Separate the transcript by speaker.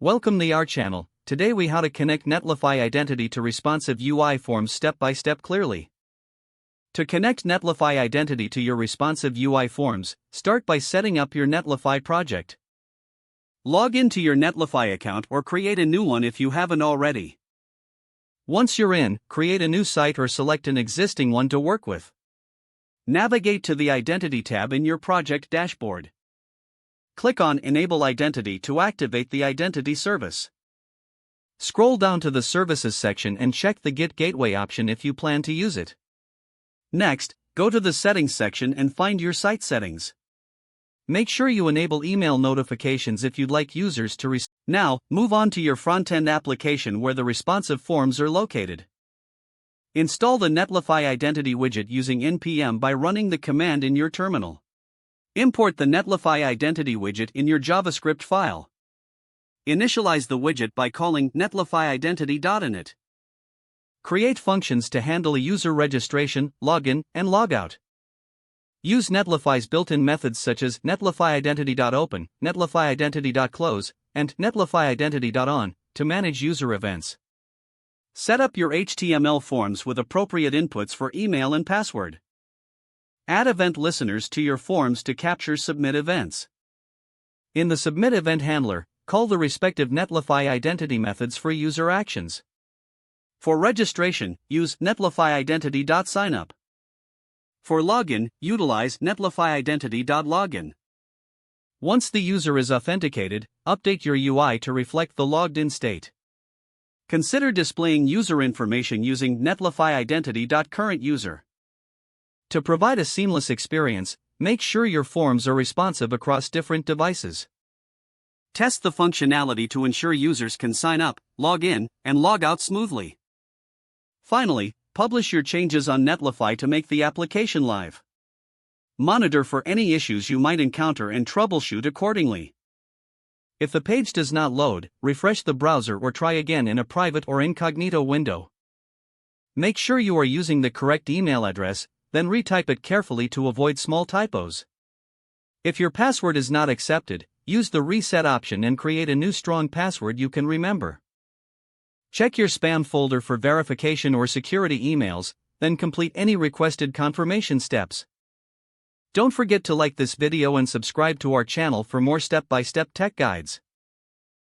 Speaker 1: Welcome to our channel. Today we how to connect Netlify Identity to responsive UI forms step by step clearly. To connect Netlify Identity to your responsive UI forms, start by setting up your Netlify project. Log into your Netlify account or create a new one if you haven't already. Once you're in, create a new site or select an existing one to work with. Navigate to the Identity tab in your project dashboard. Click on Enable Identity to activate the identity service. Scroll down to the Services section and check the Get Gateway option if you plan to use it. Next, go to the Settings section and find your site settings. Make sure you enable email notifications if you'd like users to receive. Now, move on to your front-end application where the responsive forms are located. Install the Netlify Identity widget using npm by running the command in your terminal. Import the Netlify Identity widget in your JavaScript file. Initialize the widget by calling netlifyidentity.init. Create functions to handle user registration, login, and logout. Use Netlify's built-in methods such as netlifyidentity.open, netlifyidentity.close, and netlifyidentity.on to manage user events. Set up your HTML forms with appropriate inputs for email and password. Add event listeners to your forms to capture submit events. In the Submit Event Handler, call the respective Netlify Identity methods for user actions. For registration, use netlifyidentity.signup. For login, utilize netlifyidentity.login. Once the user is authenticated, update your UI to reflect the logged-in state. Consider displaying user information using netlifyidentity.currentUser. To provide a seamless experience, make sure your forms are responsive across different devices. Test the functionality to ensure users can sign up, log in, and log out smoothly. Finally, publish your changes on Netlify to make the application live. Monitor for any issues you might encounter and troubleshoot accordingly. If the page does not load, refresh the browser or try again in a private or incognito window. Make sure you are using the correct email address, then retype it carefully to avoid small typos. If your password is not accepted, use the reset option and create a new strong password you can remember. Check your spam folder for verification or security emails, then complete any requested confirmation steps. Don't forget to like this video and subscribe to our channel for more step-by-step tech guides.